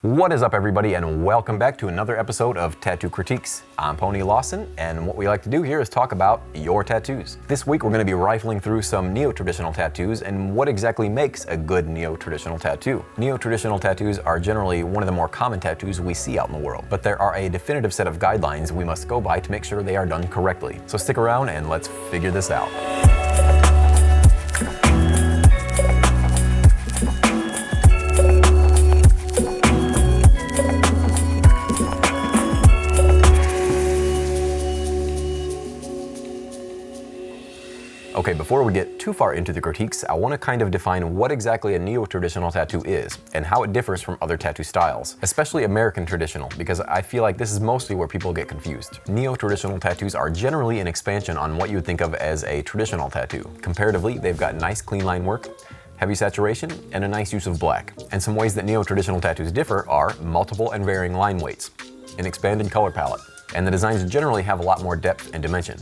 What is up, everybody, and welcome back to another episode of Tattoo Critiques. I'm Pony Lawson, and what we like to do here is talk about your tattoos. This week we're going to be rifling through some neo-traditional tattoos and what exactly makes a good neo-traditional tattoo. Neo-traditional tattoos are generally one of the more common tattoos we see out in the world, but there are a definitive set of guidelines we must go by to make sure they are done correctly. So stick around and let's figure this out. Okay, before we get too far into the critiques, I want to kind of define what exactly a neo-traditional tattoo is and how it differs from other tattoo styles, especially American traditional, because I feel like this is mostly where people get confused. Neo-traditional tattoos are generally an expansion on what you would think of as a traditional tattoo. Comparatively, they've got nice clean line work, heavy saturation, and a nice use of black. And some ways that neo-traditional tattoos differ are multiple and varying line weights, an expanded color palette, and the designs generally have a lot more depth and dimension.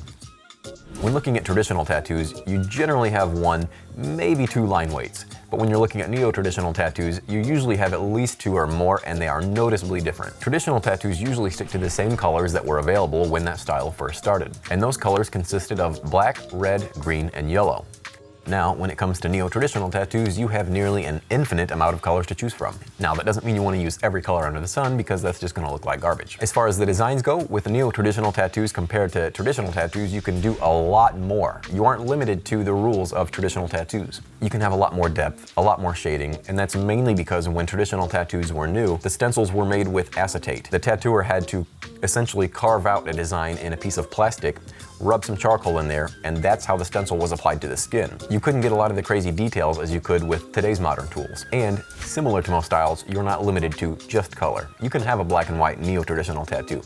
When looking at traditional tattoos, you generally have one, maybe two line weights. But when you're looking at neo-traditional tattoos, you usually have at least two or more, and they are noticeably different. Traditional tattoos usually stick to the same colors that were available when that style first started. And those colors consisted of black, red, green, and yellow. Now, when it comes to neo-traditional tattoos, you have nearly an infinite amount of colors to choose from. Now, that doesn't mean you want to use every color under the sun, because that's just going to look like garbage. As far as the designs go, with the neo-traditional tattoos compared to traditional tattoos, you can do a lot more. You aren't limited to the rules of traditional tattoos. You can have a lot more depth, a lot more shading, and that's mainly because when traditional tattoos were new, the stencils were made with acetate. The tattooer had to essentially carve out a design in a piece of plastic, rub some charcoal in there, and that's how the stencil was applied to the skin. You couldn't get a lot of the crazy details as you could with today's modern tools. And similar to most styles, you're not limited to just color. You can have a black and white neo-traditional tattoo.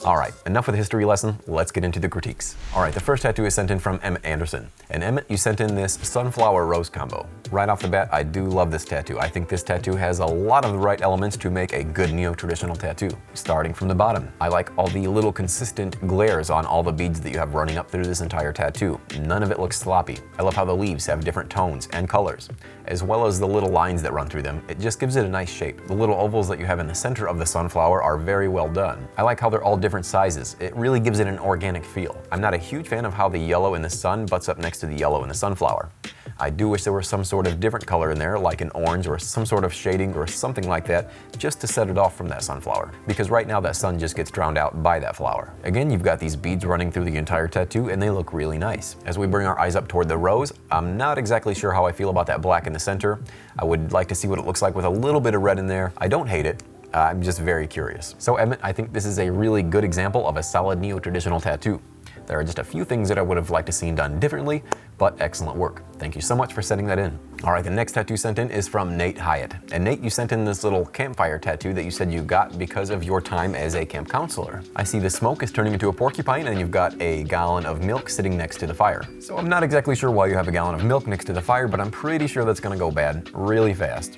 Alright, enough of the history lesson, let's get into the critiques. Alright, the first tattoo is sent in from Emmett Anderson. And Emmett, you sent in this sunflower rose combo. Right off the bat, I do love this tattoo. I think this tattoo has a lot of the right elements to make a good neo-traditional tattoo. Starting from the bottom, I like all the little consistent glares on all the beads that you have running up through this entire tattoo. None of it looks sloppy. I love how the leaves have different tones and colors, as well as the little lines that run through them. It just gives it a nice shape. The little ovals that you have in the center of the sunflower are very well done. I like how they're all different sizes. It really gives it an organic feel. I'm not a huge fan of how the yellow in the sun butts up next to the yellow in the sunflower. I do wish there was some sort of different color in there, like an orange or some sort of shading or something like that, just to set it off from that sunflower. Because right now that sun just gets drowned out by that flower. Again, you've got these beads running through the entire tattoo, and they look really nice. As we bring our eyes up toward the rose, I'm not exactly sure how I feel about that black in the center. I would like to see what it looks like with a little bit of red in there. I don't hate it. I'm just very curious. So Emmett, I think this is a really good example of a solid neo-traditional tattoo. There are just a few things that I would have liked to see done differently, but excellent work. Thank you so much for sending that in. Alright, the next tattoo sent in is from Nate Hiatt. And Nate, you sent in this little campfire tattoo that you said you got because of your time as a camp counselor. I see the smoke is turning into a porcupine, and you've got a gallon of milk sitting next to the fire. So I'm not exactly sure why you have a gallon of milk next to the fire, but I'm pretty sure that's gonna go bad really fast.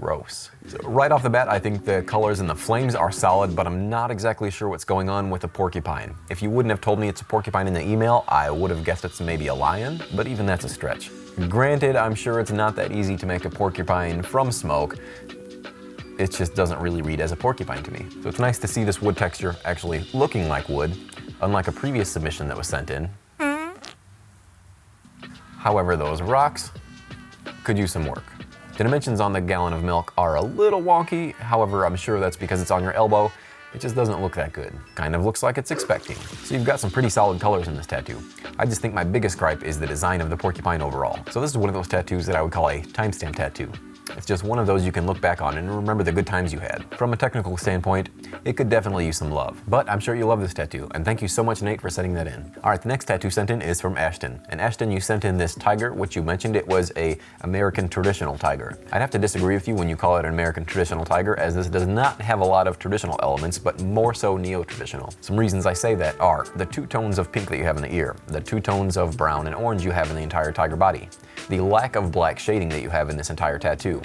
Gross. So right off the bat, I think the colors and the flames are solid, but I'm not exactly sure what's going on with the porcupine. If you wouldn't have told me it's a porcupine in the email, I would have guessed it's maybe a lion, but even that's a stretch. Granted, I'm sure it's not that easy to make a porcupine from smoke. It just doesn't really read as a porcupine to me. So it's nice to see this wood texture actually looking like wood, unlike a previous submission that was sent in. However, those rocks could use some work. The dimensions on the gallon of milk are a little wonky, however, I'm sure that's because it's on your elbow. It just doesn't look that good. Kind of looks like it's expecting. So you've got some pretty solid colors in this tattoo. I just think my biggest gripe is the design of the porcupine overall. So this is one of those tattoos that I would call a timestamp tattoo. It's just one of those you can look back on and remember the good times you had. From a technical standpoint, it could definitely use some love. But I'm sure you love this tattoo, and thank you so much, Nate, for sending that in. Alright, the next tattoo sent in is from Ashton. And Ashton, you sent in this tiger, which you mentioned it was a American traditional tiger. I'd have to disagree with you when you call it an American traditional tiger, as this does not have a lot of traditional elements, but more so neo-traditional. Some reasons I say that are the two tones of pink that you have in the ear, the two tones of brown and orange you have in the entire tiger body, the lack of black shading that you have in this entire tattoo,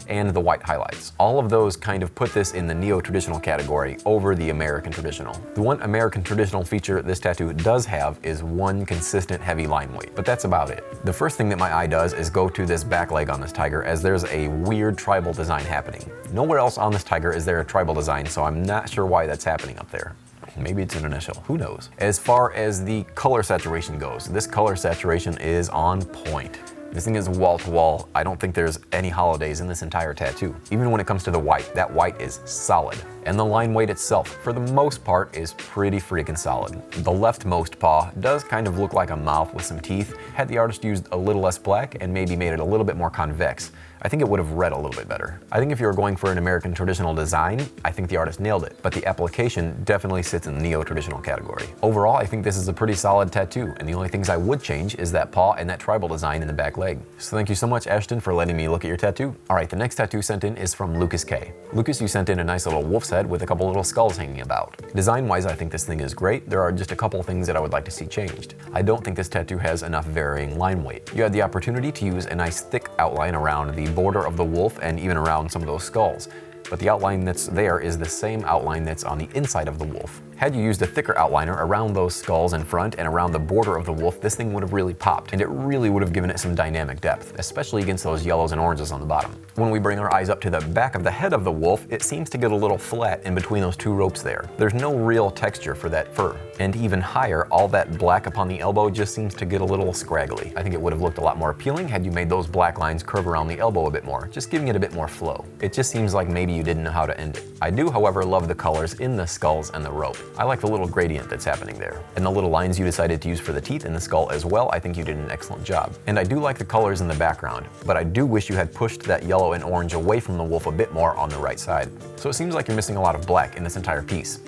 and the white highlights. All of those kind of put this in the neo-traditional category over the American traditional. The one American traditional feature this tattoo does have is one consistent heavy line weight, but that's about it. The first thing that my eye does is go to this back leg on this tiger, as there's a weird tribal design happening. Nowhere else on this tiger is there a tribal design, so I'm not sure why that's happening up there. Maybe it's an initial, who knows? As far as the color saturation goes, this color saturation is on point. This thing is wall to wall. I don't think there's any holidays in this entire tattoo. Even when it comes to the white, that white is solid. And the line weight itself, for the most part, is pretty freaking solid. The leftmost paw does kind of look like a mouth with some teeth. Had the artist used a little less black and maybe made it a little bit more convex, I think it would have read a little bit better. I think if you were going for an American traditional design, I think the artist nailed it, but the application definitely sits in the neo-traditional category. Overall, I think this is a pretty solid tattoo, and the only things I would change is that paw and that tribal design in the back leg. So thank you so much, Ashton, for letting me look at your tattoo. All right, the next tattoo sent in is from Lukas Kay. Lukas, you sent in a nice little wolf's head with a couple little skulls hanging about. Design-wise, I think this thing is great. There are just a couple things that I would like to see changed. I don't think this tattoo has enough varying line weight. You had the opportunity to use a nice thick outline around the border of the wolf and even around some of those skulls, but the outline that's there is the same outline that's on the inside of the wolf. Had you used a thicker outliner around those skulls in front and around the border of the wolf, this thing would have really popped, and it really would have given it some dynamic depth, especially against those yellows and oranges on the bottom. When we bring our eyes up to the back of the head of the wolf, it seems to get a little flat in between those two ropes there. There's no real texture for that fur. And even higher, all that black upon the elbow just seems to get a little scraggly. I think it would have looked a lot more appealing had you made those black lines curve around the elbow a bit more, just giving it a bit more flow. It just seems like maybe you didn't know how to end it. I do, however, love the colors in the skulls and the rope. I like the little gradient that's happening there. And the little lines you decided to use for the teeth in the skull as well, I think you did an excellent job. And I do like the colors in the background, but I do wish you had pushed that yellow and orange away from the wolf a bit more on the right side. So it seems like you're missing a lot of black in this entire piece,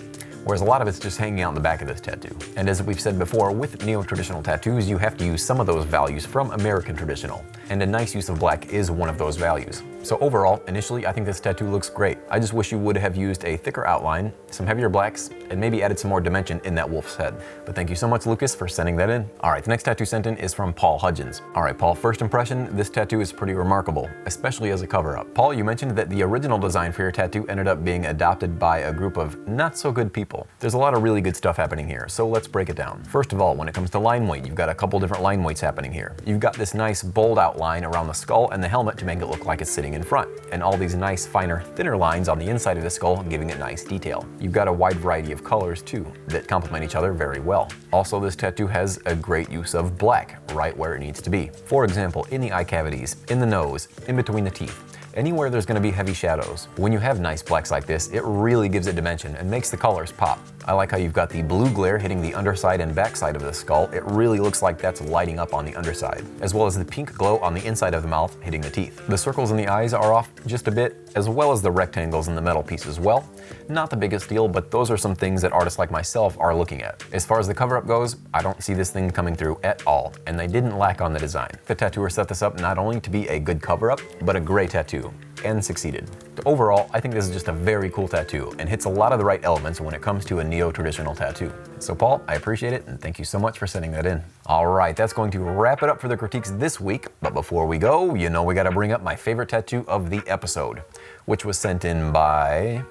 whereas a lot of it's just hanging out in the back of this tattoo. And as we've said before, with neo-traditional tattoos, you have to use some of those values from American traditional, and a nice use of black is one of those values. So overall, initially, I think this tattoo looks great. I just wish you would have used a thicker outline, some heavier blacks, and maybe added some more dimension in that wolf's head. But thank you so much, Lukas, for sending that in. All right, the next tattoo sent in is from Paul Hudgins. All right, Paul, first impression, this tattoo is pretty remarkable, especially as a cover-up. Paul, you mentioned that the original design for your tattoo ended up being adopted by a group of not-so-good people. There's a lot of really good stuff happening here, so let's break it down. First of all, when it comes to line weight, you've got a couple different line weights happening here. You've got this nice bold outline around the skull and the helmet to make it look like it's sitting in front, and all these nice, finer, thinner lines on the inside of the skull giving it nice detail. You've got a wide variety of colors, too, that complement each other very well. Also, this tattoo has a great use of black right where it needs to be. For example, in the eye cavities, in the nose, in between the teeth. Anywhere there's going to be heavy shadows. When you have nice blacks like this, it really gives it dimension and makes the colors pop. I like how you've got the blue glare hitting the underside and backside of the skull. It really looks like that's lighting up on the underside, as well as the pink glow on the inside of the mouth hitting the teeth. The circles in the eyes are off just a bit, as well as the rectangles in the metal piece as well. Not the biggest deal, but those are some things that artists like myself are looking at. As far as the cover-up goes, I don't see this thing coming through at all, and they didn't lack on the design. The tattooer set this up not only to be a good cover-up, but a great tattoo, and succeeded. Overall, I think this is just a very cool tattoo and hits a lot of the right elements when it comes to a neo-traditional tattoo. So Paul, I appreciate it, and thank you so much for sending that in. All right, that's going to wrap it up for the critiques this week, but before we go, you know we gotta bring up my favorite tattoo of the episode, which was sent in by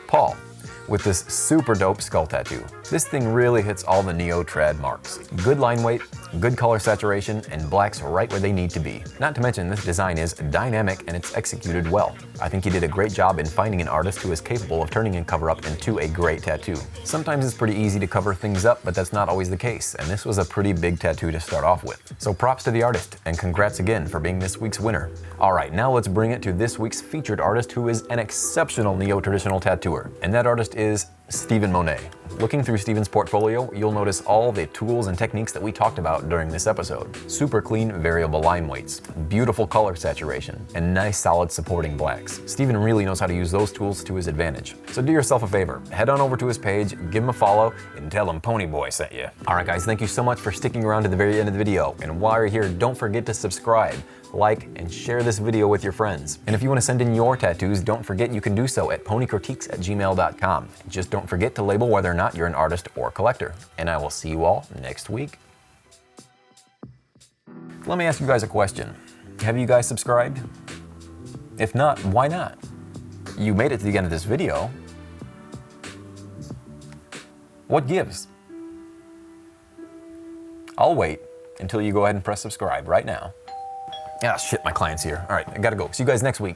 Paul, with this super dope skull tattoo. This thing really hits all the neo-trad marks. Good line weight, good color saturation, and blacks right where they need to be. Not to mention this design is dynamic and it's executed well. I think you did a great job in finding an artist who is capable of turning a cover-up into a great tattoo. Sometimes it's pretty easy to cover things up, but that's not always the case, and this was a pretty big tattoo to start off with. So props to the artist, and congrats again for being this week's winner. All right, now let's bring it to this week's featured artist, who is an exceptional neo-traditional tattooer, and that artist is Stephen Monnet. Looking through Stephen's portfolio, you'll notice all the tools and techniques that we talked about during this episode. Super clean variable line weights, beautiful color saturation, and nice solid supporting blacks. Stephen really knows how to use those tools to his advantage. So do yourself a favor, head on over to his page, give him a follow, and tell him Ponyboy sent you. Alright guys, thank you so much for sticking around to the very end of the video, and while you're here, don't forget to subscribe, like, and share this video with your friends. And if you want to send in your tattoos, don't forget you can do so at ponycritiques@gmail.com. Just don't forget to label whether or not you're an artist or collector. And I will see you all next week. Let me ask you guys a question. Have you guys subscribed? If not, why not? You made it to the end of this video. What gives? I'll wait until you go ahead and press subscribe right now. Ah, shit, my client's here. All right, I gotta go. See you guys next week.